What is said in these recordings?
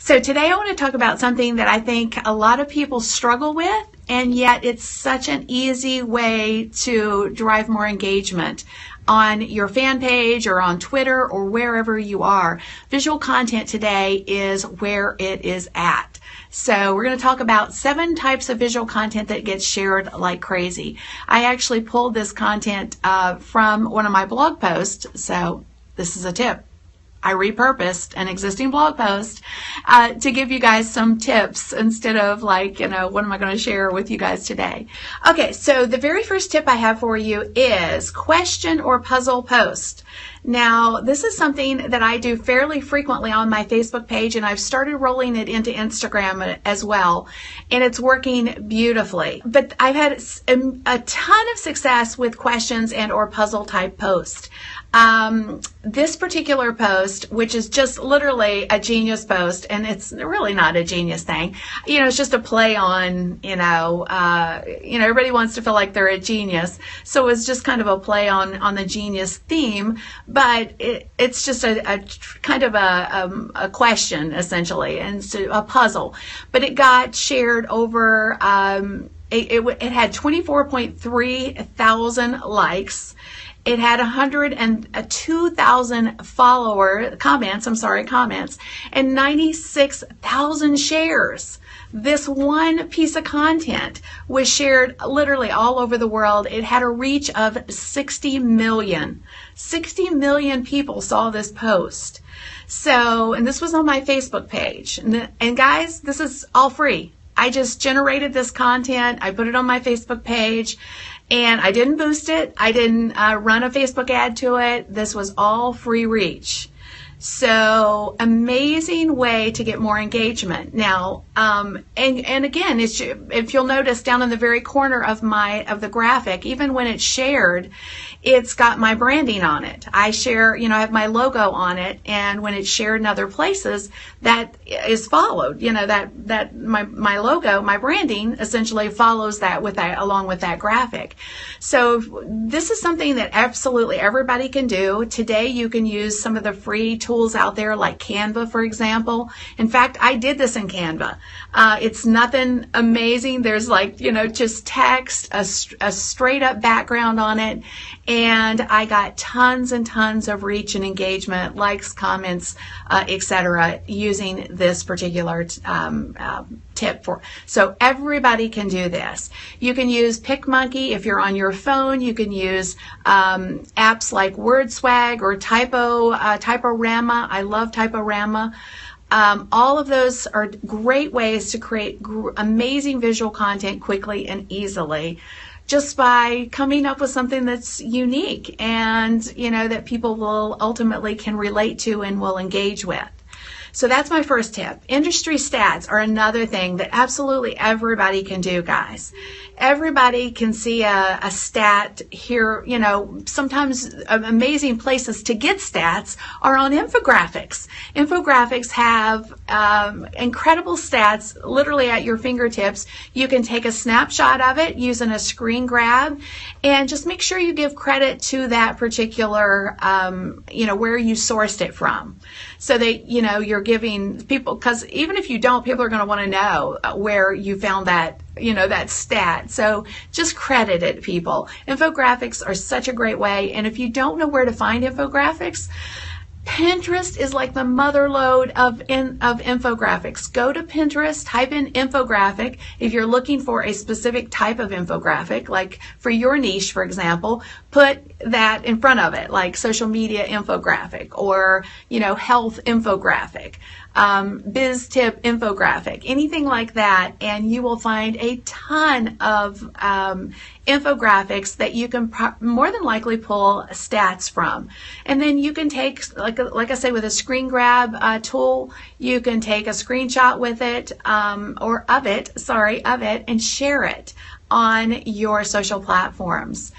So today I want to talk about something that I think a lot of people struggle with, and yet it's such an easy way to drive more engagement on your fan page or on Twitter or wherever you are. Visual content today is where it is at. So we're going to talk about 7 types of visual content that gets shared like crazy. I actually pulled this content from one of my blog posts, so this is a tip. I repurposed an existing blog post to give you guys some tips instead of what am I going to share with you guys today? Okay, so the very first tip I have for you is question or puzzle post. Now, this is something that I do fairly frequently on my Facebook page, and I've started rolling it into Instagram as well, and it's working beautifully. But I've had a ton of success with questions and or puzzle type posts. This particular post, which is just literally a genius post, and it's really not a genius thing. It's just a play on, everybody wants to feel like they're a genius. So it's just kind of a play on the genius theme, but it's just a kind of a question essentially, and so a puzzle. But it got shared over, it had 24.3 thousand likes. It had 102,000 comments, and 96,000 shares. This one piece of content was shared literally all over the world. It had a reach of 60 million. 60 million people saw this post. So, and this was on my Facebook page. And guys, this is all free. I just generated this content. I put it on my Facebook page. And I didn't boost it. I didn't run a Facebook ad to it. This was all free reach. So amazing way to get more engagement. Now, and again, if you'll notice down in the very corner of the graphic, even when it's shared, it's got my branding on it. I share, I have my logo on it, and when it's shared in other places, that is followed. That my logo, my branding, essentially follows that along with that graphic. So this is something that absolutely everybody can do. Today, you can use some of the free tools out there like Canva, for example. In fact, I did this in Canva. It's nothing amazing. There's just text, a straight up background on it. And I got tons and tons of reach and engagement, likes, comments, etc., using this particular tip. So everybody can do this. You can use PicMonkey if you're on your phone. You can use apps like WordSwag or Typorama. I love Typorama. All of those are great ways to create amazing visual content quickly and easily, just by coming up with something that's unique and, that people will ultimately can relate to and will engage with. So that's my first tip. Industry stats are another thing that absolutely everybody can do, guys. Everybody can see a stat here. Sometimes amazing places to get stats are on infographics. Infographics have incredible stats literally at your fingertips. You can take a snapshot of it using a screen grab, and just make sure you give credit to that particular, where you sourced it from. So that, you're giving people, because even if you don't, people are going to want to know where you found that, that stat. So just credit it, people. Infographics are such a great way. And if you don't know where to find infographics, Pinterest is like the mother lode of infographics. Go to Pinterest, type in infographic. If you're looking for a specific type of infographic, like for your niche, for example, put that in front of it, like social media infographic or, health infographic, biz tip infographic, anything like that. And you will find a ton of infographics that you can more than likely pull stats from. And then you can take, like I say, with a screen grab tool, you can take a screenshot with it, of it, and share it on your social platforms.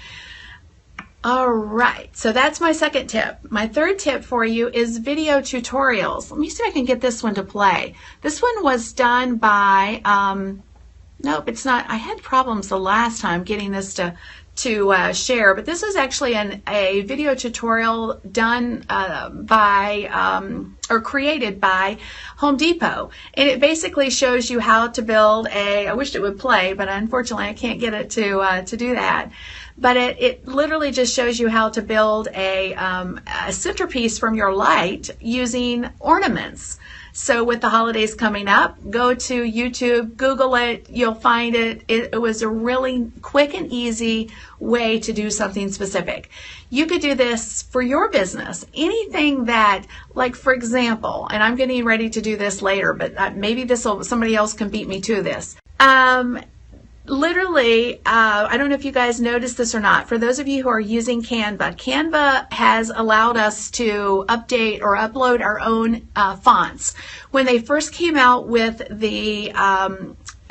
All right, so that's my second tip. My third tip for you is video tutorials. Let me see if I can get this one to play. This one was done by, nope, it's not. I had problems the last time getting this to share, but this is actually a video tutorial done or created by Home Depot, and it basically shows you how to build I wished it would play, but unfortunately I can't get it to do that. But it literally just shows you how to build a centerpiece from your light using ornaments. So with the holidays coming up, go to YouTube, Google it, you'll find it. It was a really quick and easy way to do something specific. You could do this for your business. Anything that, like for example, and I'm getting ready to do this later, but maybe somebody else can beat me to this. Literally, I don't know if you guys noticed this or not. For those of you who are using Canva has allowed us to update or upload our own fonts. When they first came out with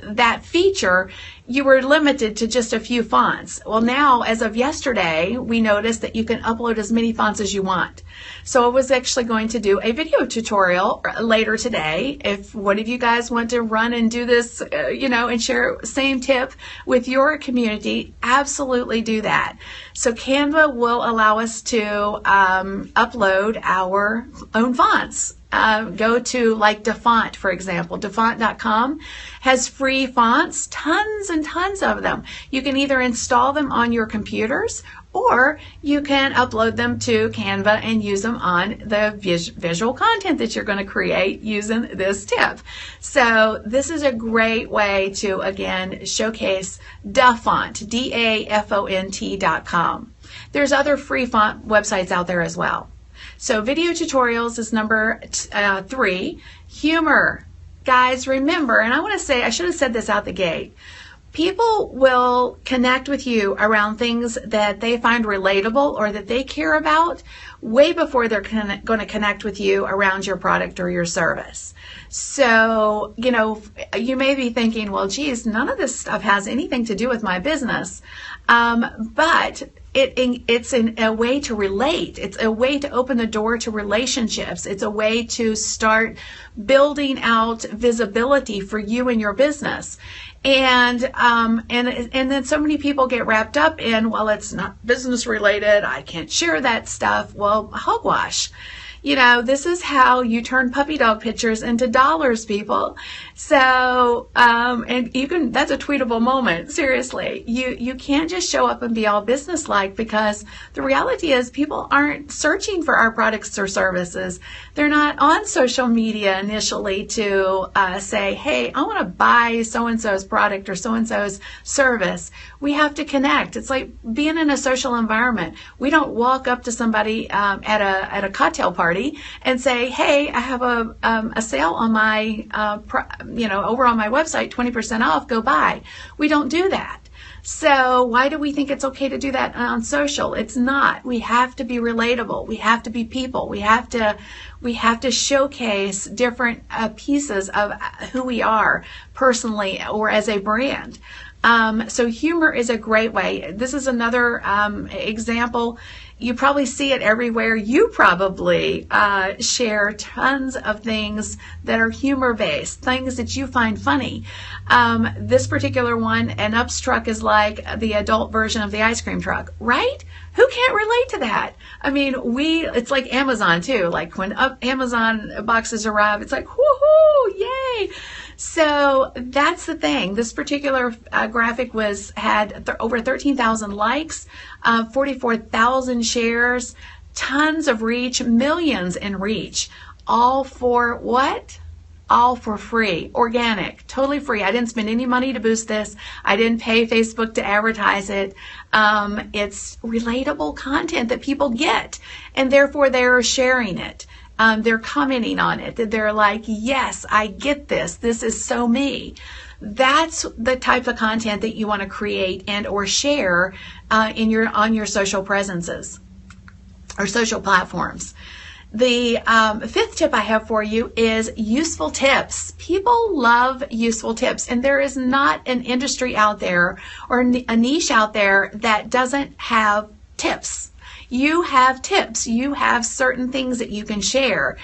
that feature, you were limited to just a few fonts. Well, now, as of yesterday, we noticed that you can upload as many fonts as you want. So I was actually going to do a video tutorial later today. If one of you guys want to run and do this, and share same tip with your community, absolutely do that. So Canva will allow us to upload our own fonts. Go to like DaFont, for example. DaFont.com has free fonts, tons and tons of them. You can either install them on your computers or you can upload them to Canva and use them on the visual content that you're going to create using this tip. So this is a great way to, again, showcase DaFont, DaFont.com. There's other free font websites out there as well. So video tutorials is number 3. Humor. Guys, remember, and I should have said this out the gate. People will connect with you around things that they find relatable or that they care about way before they're going to connect with you around your product or your service. So, you may be thinking, well, geez, none of this stuff has anything to do with my business. But it's a way to relate. It's a way to open the door to relationships. It's a way to start building out visibility for you and your business. And then so many people get wrapped up in, well, it's not business related, I can't share that stuff. Well, hogwash. This is how you turn puppy dog pictures into dollars, people. So, and that's a tweetable moment, seriously. You can't just show up and be all businesslike, because the reality is people aren't searching for our products or services. They're not on social media initially to say, hey, I want to buy so-and-so's product or so-and-so's service. We have to connect. It's like being in a social environment. We don't walk up to somebody at a cocktail party and say, hey, I have a sale on my, over on my website, 20% off, go buy. We don't do that. So why do we think it's okay to do that on social? It's not. We have to be relatable. We have to be people. We have to showcase different pieces of who we are personally or as a brand. So humor is a great way. This is another example. You probably see it everywhere. You probably share tons of things that are humor-based, things that you find funny. This particular one, an ups truck is like the adult version of the ice cream truck, right? Who can't relate to that? I mean, it's like Amazon too. Like when Amazon boxes arrive, it's like, woohoo, yay! So that's the thing. This particular graphic had over 13,000 likes, 44,000 shares, tons of reach, millions in reach. All for what? All for free, organic, totally free. I didn't spend any money to boost this. I didn't pay Facebook to advertise it. It's relatable content that people get, and therefore they're sharing it. They're commenting on it. They're like, yes, I get this. This is so me. That's the type of content that you want to create and or share on your social presences or social platforms. The 5th tip I have for you is useful tips. People love useful tips, and there is not an industry out there or a niche out there that doesn't have tips. You have tips. You have certain things that you can share,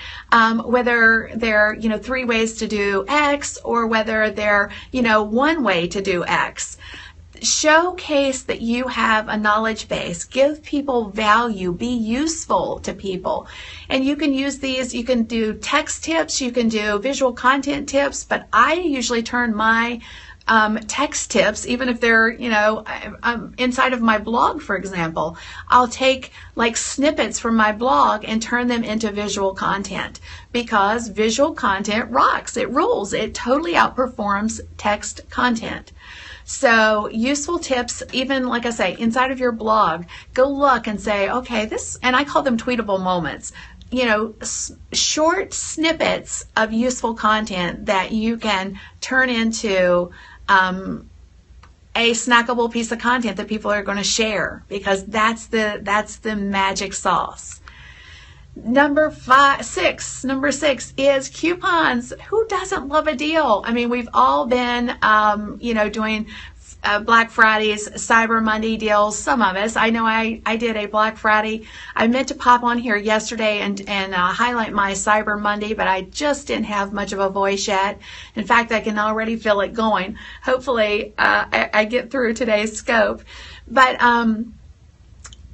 whether they're 3 ways to do X or whether they're 1 way to do X. showcase that you have a knowledge base, give people value, be useful to people. And you can use these, you can do text tips, you can do visual content tips, but I usually turn my text tips, even if they're, inside of my blog, for example, I'll take like snippets from my blog and turn them into visual content, because visual content rocks. It rules. It totally outperforms text content. So useful tips, even like I say, inside of your blog, go look and say, okay, this, and I call them tweetable moments, short snippets of useful content that you can turn into a snackable piece of content that people are going to share, because that's the magic sauce. Number 6 is coupons. Who doesn't love a deal? I mean, we've all been, doing Black Fridays, Cyber Monday deals. Some of us. I know I did a Black Friday. I meant to pop on here yesterday and highlight my Cyber Monday, but I just didn't have much of a voice yet. In fact, I can already feel it going. Hopefully, I get through today's scope. But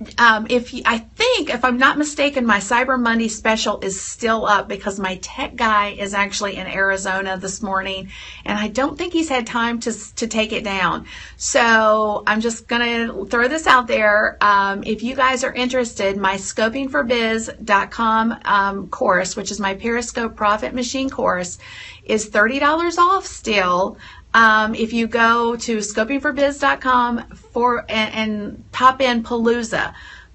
if I'm not mistaken, my Cyber Monday special is still up, because my tech guy is actually in Arizona this morning, and I don't think he's had time to take it down. So I'm just going to throw this out there. If you guys are interested, my scopingforbiz.com course, which is my Periscope Profit Machine course, is $30 off still. If you go to scopingforbiz.com and pop in Palooza.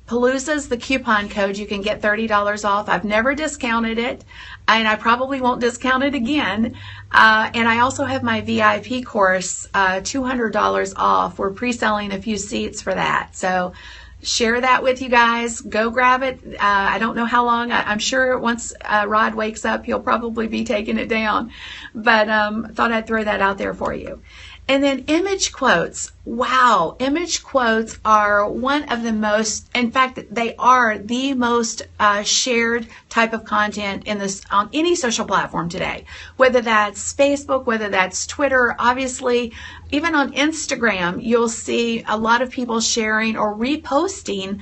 Palooza is the coupon code. You can get $30 off. I've never discounted it, and I probably won't discount it again. And I also have my VIP course, $200 off. We're pre-selling a few seats for that. So share that with you guys. Go grab it. I don't know how long. I'm sure once Rod wakes up, he'll probably be taking it down. But thought I'd throw that out there for you. And then image quotes. Wow, image quotes are one of the most, in fact, they are the most shared type of content on any social platform today. Whether that's Facebook, whether that's Twitter, obviously, even on Instagram, you'll see a lot of people sharing or reposting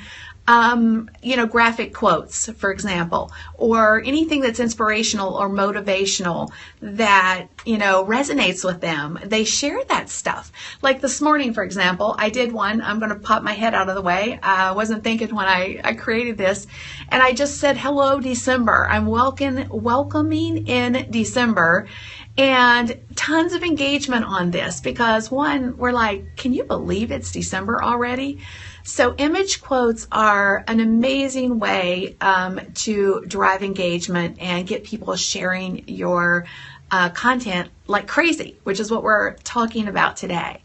graphic quotes, for example, or anything that's inspirational or motivational that, resonates with them. They share that stuff. Like this morning, for example, I did one. I'm going to pop my head out of the way. I wasn't thinking when I created this. And I just said, hello, December. I'm welcoming in December. And tons of engagement on this, because one, we're like, can you believe it's December already? So image quotes are an amazing way to drive engagement and get people sharing your content like crazy, which is what we're talking about today.